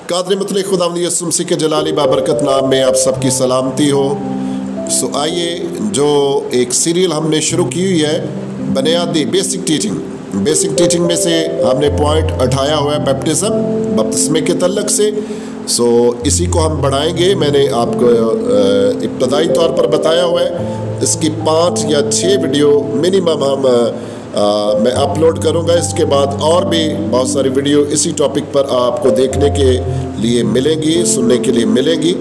कादर मुतलक खुदावंद यसुम मसीह के जलाली बाबरकत नाम में आप सबकी सलामती हो। सो आइए, जो एक सीरियल हमने शुरू की हुई है बुनियादी बेसिक टीचिंग में से हमने पॉइंट उठाया हुआ है बपतिस्मे के तल्लक से। सो इसी को हम बढ़ाएंगे। मैंने आपको इब्तदाई तौर पर बताया हुआ है, इसकी 5 या 6 वीडियो मिनिमम मैं अपलोड करूंगा। इसके बाद और भी बहुत सारी वीडियो इसी टॉपिक पर आपको देखने के लिए मिलेंगी, सुनने के लिए मिलेंगी।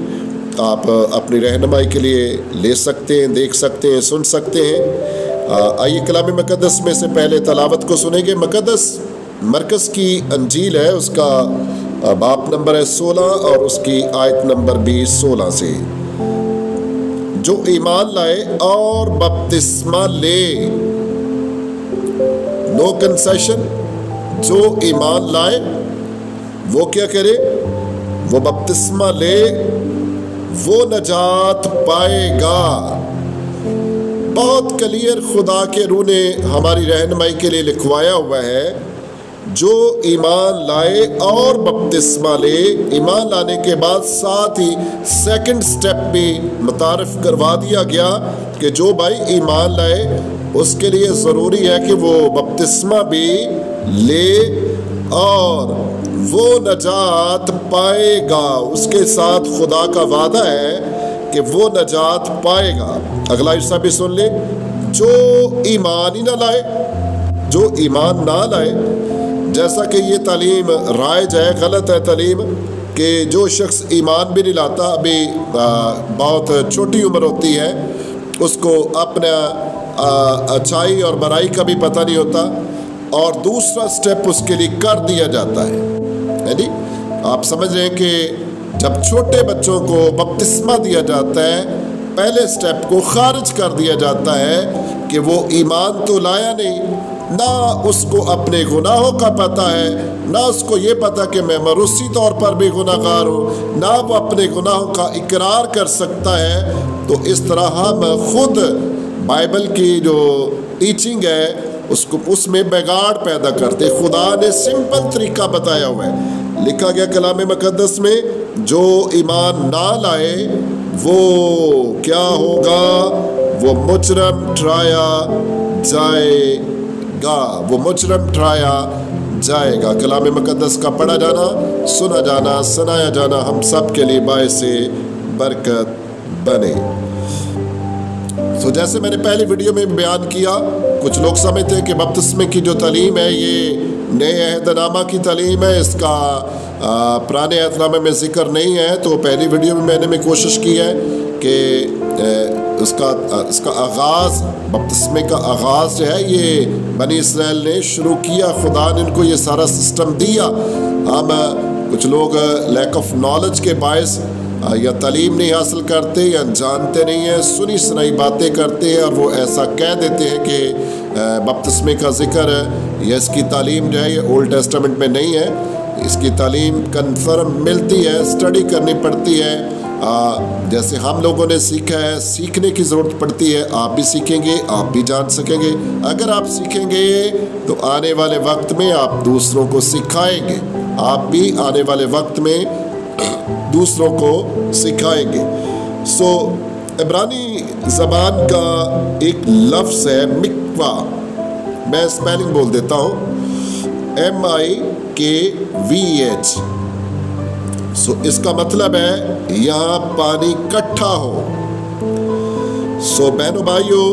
आप अपनी रहनुमाई के लिए ले सकते हैं, देख सकते हैं, सुन सकते हैं। आइए कलाम मुक़द्दस में से पहले तलावत को सुनेंगे। मुक़द्दस मरकज़ की अंजील है, उसका बाब नंबर है 16 और उसकी आयत नंबर भी 16 से। जो ईमान लाए और बपतिस्मा ले, नो कंसेशन। जो ईमान लाए वो क्या करे? वो बपतिस्मा ले, वो नजात पाएगा। बहुत क्लियर खुदा के रूह ने हमारी रहनुमाई के लिए लिखवाया हुआ है, जो ईमान लाए और बपतिस्मा ले। ईमान लाने के बाद साथ ही सेकंड स्टेप भी मुतारफ करवा दिया गया कि जो भाई ईमान लाए उसके लिए ज़रूरी है कि वो बपतिस्मा भी ले और वो नजात पाएगा। उसके साथ खुदा का वादा है कि वो नजात पाएगा। अगला हिस्सा भी सुन ले। जो ईमान ही ना लाए, जो ईमान ना लाए, जैसा कि ये तालीम राइज है, गलत है तालीम कि जो शख्स ईमान भी नहीं लाता, अभी बहुत छोटी उम्र होती है, उसको अपना अच्छाई और बुराई का भी पता नहीं होता, और दूसरा स्टेप उसके लिए कर दिया जाता है नहीं? आप समझ रहे हैं कि जब छोटे बच्चों को बपतिस्मा दिया जाता है, पहले स्टेप को खारिज कर दिया जाता है कि वो ईमान तो लाया नहीं, ना उसको अपने गुनाहों का पता है, ना उसको ये पता कि मैं मरूसी तौर पर भी गुनाहगार हूँ, ना वो अपने गुनाहों का इकरार कर सकता है। तो इस तरह हम खुद बाइबल की जो टीचिंग है उसको उसमें बिगाड़ पैदा करते। खुदा ने सिंपल तरीका बताया हुआ है, लिखा गया कलाम मुक़द्दस में, जो ईमान ना लाए वो क्या होगा? वो मुजरम ठहराया जाएगा, वो मुजरम ठहराया जाएगा। कलाम मुक़द्दस का पढ़ा जाना, सुना जाना, सुनाया जाना हम सब के लिए बायस बरकत बने। तो जैसे मैंने पहली वीडियो में बयान किया, कुछ लोग समझते हैं कि बपतिस्मे की जो तालीम है ये नए अहदनामा की तालीम है, इसका पुराने अहदनामे में जिक्र नहीं है। तो पहली वीडियो में मैंने कोशिश की है कि इसका आगाज़, बपतिस्मे का आगाज़ जो है ये बनी इसराइल ने शुरू किया। खुदा ने इनको ये सारा सिस्टम दिया। हम कुछ लोग लैक ऑफ नॉलेज के बायस या तालीम नहीं हासिल करते या जानते नहीं हैं, सुनी सुनाई बातें करते हैं और वो ऐसा कह देते हैं कि बपतिस्मे का जिक्र या इसकी तालीम जो है ये ओल्ड टेस्टामेंट में नहीं है। इसकी तालीम कन्फर्म मिलती है, स्टडी करनी पड़ती है। जैसे हम लोगों ने सीखा है, सीखने की ज़रूरत पड़ती है। आप भी सीखेंगे, आप भी जान सकेंगे। अगर आप सीखेंगे तो आने वाले वक्त में आप दूसरों को सिखाएंगे, आप भी आने वाले वक्त में दूसरों को सिखाएंगे। सो इब्रानी ज़बान का एक लफ्ज़ है मिकवा, मैं स्पेलिंग बोल देता हूँ, MIKVH। सो इसका मतलब है यहाँ पानी इकट्ठा हो। सो बहनों भाइयों,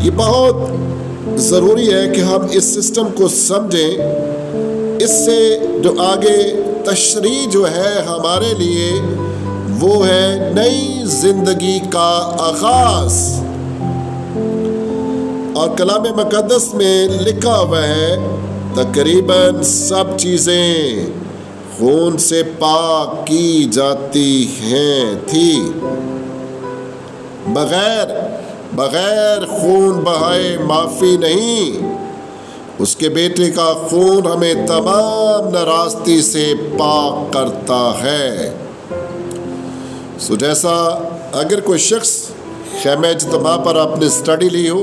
ये बहुत ज़रूरी है कि हम इस सिस्टम को समझें। इससे जो आगे तशरीह जो है हमारे लिए वो है नई जिंदगी का आगाज। और कलाम मुक़द्दस में लिखा हुआ है तकरीबन सब चीज़ें खून से पाक की जाती थी, बगैर खून बहाए माफ़ी नहीं। उसके बेटे का खून हमें तमाम नाराज़गी से पाक करता है। सो जैसा अगर कोई शख्स ख़ैमे इज्तिमा पर आपने स्टडी ली हो,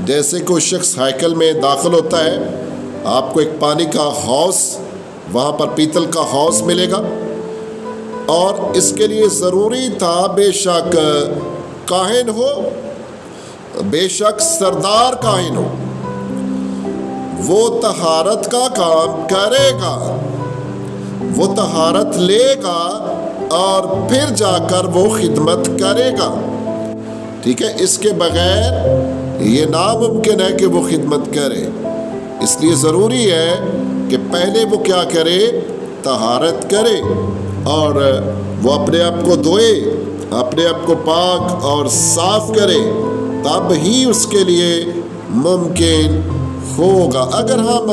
जैसे कोई शख्स हैकल में दाखिल होता है, आपको एक पानी का हौस وہاں پر پیتل کا حوض ملے گا، اور اس کے لیے ضروری تھا بے شک کاہن ہو، بے شک سردار کاہن ہو، وہ طہارت کا کام کرے گا، وہ طہارت لے گا اور پھر جا کر وہ خدمت کرے گا، ٹھیک ہے۔ اس کے بغیر یہ ناممکن ہے کہ وہ خدمت کرے، اس لیے ضروری ہے کہ پہلے وہ کیا کرے، طہارت کرے، اور وہ اپنے آپ کو دھوئے، اپنے آپ کو پاک اور صاف کرے، تب ہی اس کے لیے ممکن ہوگا۔ اگر ہم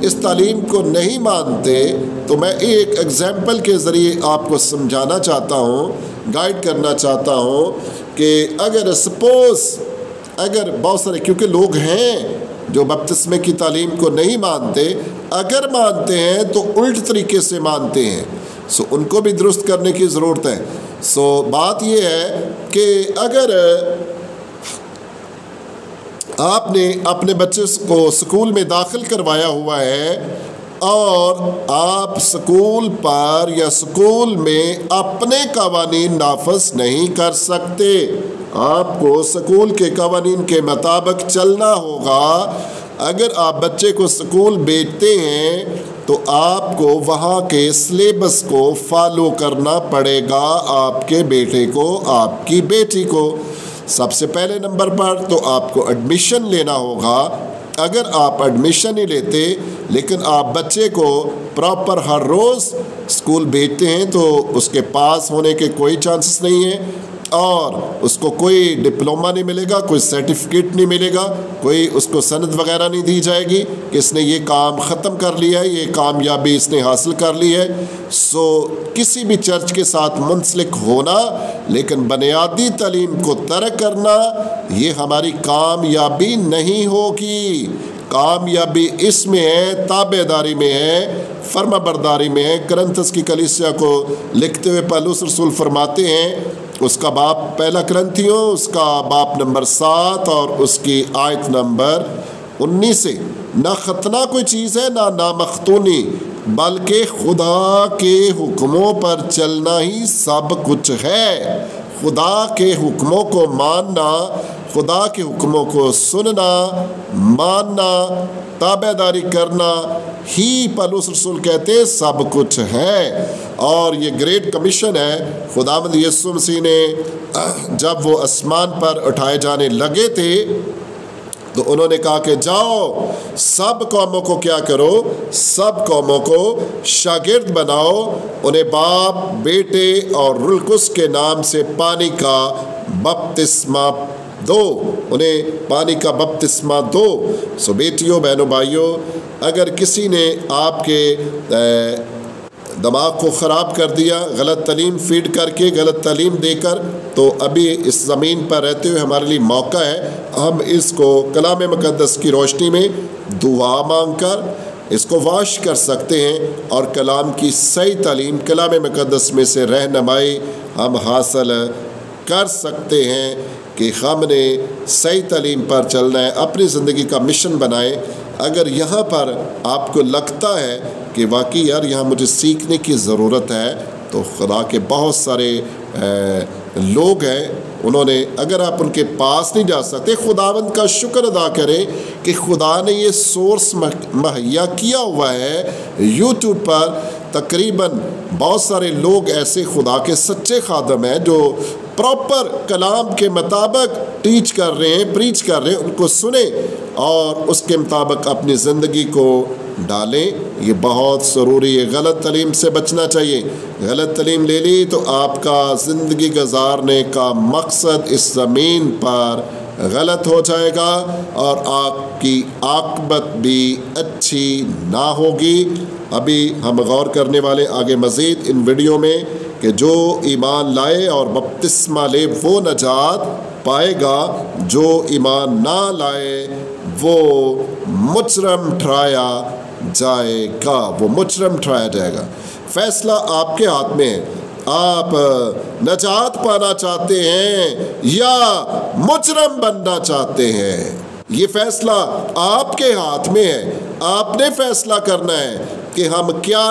اس تعلیم کو نہیں مانتے تو میں ایک ایگزامپل کے ذریعے آپ کو سمجھانا چاہتا ہوں، گائیڈ کرنا چاہتا ہوں کہ اگر اگر بہت سارے، کیونکہ لوگ ہیں جو بپتسمے کی تعلیم کو نہیں مانتے، اگر مانتے ہیں تو الٹ طریقے سے مانتے ہیں، ان کو بھی درست کرنے کی ضرورت ہے۔ بات یہ ہے کہ اگر آپ نے اپنے بچے کو اسکول میں داخل کروایا ہوا ہے اور آپ اسکول پر یا اسکول میں اپنے قوانین نافذ نہیں کر سکتے، آپ کو اسکول کے قوانین کے مطابق چلنا ہوگا۔ اگر آپ بچے کو اسکول بھیجتے ہیں تو آپ کو وہاں کے سلیبس کو فالو کرنا پڑے گا، آپ کے بیٹے کو، آپ کی بیٹی کو۔ سب سے پہلے نمبر پر تو آپ کو ایڈمیشن لینا ہوگا۔ اگر آپ ایڈمیشن نہیں لیتے لیکن آپ بچے کو پراپر ہر روز اسکول بھیجتے ہیں تو اس کے پاس ہونے کے کوئی چانسز نہیں ہیں، اور اس کو کوئی ڈپلومہ نہیں ملے گا، کوئی سرٹیفکیٹ نہیں ملے گا، کوئی اس کو سند وغیرہ نہیں دی جائے گی کہ اس نے یہ کام ختم کر لیا ہے، یہ کامیابی اس نے حاصل کر لی ہے۔ کسی بھی چرچ کے ساتھ منسلک ہونا لیکن بنیادی تعلیم کو ترک کرنا، یہ ہماری کامیابی نہیں ہوگی۔ کامیابی اس میں ہے، تابع داری میں ہے، فرما برداری میں ہے۔ کرنتھس کی کلیسیا کو لکھتے ہوئے پولس رسول فرماتے ہیں، اس کا باپ پہلا کرنتھیوں، اس کا باپ نمبر 7 اور اس کی آیت نمبر 19 سے، نہ ختنہ کوئی چیز ہے نہ نامختونی، بلکہ خدا کے حکموں پر چلنا ہی سب کچھ ہے۔ خدا کے حکموں کو ماننا، خدا کے حکموں کو سننا، ماننا، تابع داری کرنا ہی پولس رسول کہتے ہیں سب کچھ ہے۔ اور یہ گریٹ کمیشن ہے۔ خداوند یسوع مسیح نے جب وہ آسمان پر اٹھائے جانے لگے تھے تو انہوں نے کہا کہ جاؤ سب قوموں کو کیا کرو، سب قوموں کو شاگرد بناؤ، انہیں باپ، بیٹے اور روح القدس کے نام سے پانی کا بپتسمہ دو، انہیں پانی کا بپتسمہ دو۔ بیٹیوں، بہنوں، بھائیوں، اگر کسی نے آپ کے دماغ کو خراب کر دیا غلط تعلیم فیڈ کر کے، غلط تعلیم دے کر، تو ابھی اس زمین پر رہتے ہوئے ہمارے لیے موقع ہے، ہم اس کو کلام مقدس کی روشنی میں دعا مانگ کر اس کو واش کر سکتے ہیں، اور کلام کی صحیح تعلیم، کلام مقدس میں سے رہنمائی ہم حاصل کر سکتے ہیں کہ ہم نے صحیح تعلیم پر چلنا ہے، اپنی زندگی کا مشن بنائیں۔ اگر یہاں پر آپ کو لگتا ہے کہ واقعی یار یہاں مجھے سیکھنے کی ضرورت ہے، تو خدا کے بہت سارے لوگ ہیں، انہوں نے، اگر آپ ان کے پاس نہیں جا سکتے، خداوند کا شکر ادا کریں کہ خدا نے یہ سورس مہیا کیا ہوا ہے۔ یوٹیوب پر تقریباً بہت سارے لوگ ایسے خدا کے سچے خادم ہیں جو پراپر کلام کے مطابق ٹیچ کر رہے ہیں، پریچ کر رہے ہیں، ان کو سنیں اور اس کے مطابق اپنی زندگی کو ڈالیں۔ یہ بہت ضروری ہے، غلط تعلیم سے بچنا چاہیے۔ غلط تعلیم لے لی تو آپ کا زندگی گزارنے کا مقصد اس زمین پر غلط ہو جائے گا اور آپ کی عاقبت بھی اچھی نہ ہوگی۔ ابھی ہم غور کرنے والے آگے مزید ان ویڈیو میں کہ جو ایمان لائے اور بپتسمہ لے وہ نجات پائے گا، جو ایمان نہ لائے وہ مجرم ٹھہرایا جائے گا، وہ مجرم ٹھہرایا جائے گا۔ فیصلہ آپ کے ہاتھ میں ہے، آپ نجات پانا چاہتے ہیں یا مجرم بننا چاہتے ہیں، یہ فیصلہ آپ کے ہاتھ میں ہے۔ آپ نے فیصلہ کرنا ہے کہ ہم کیا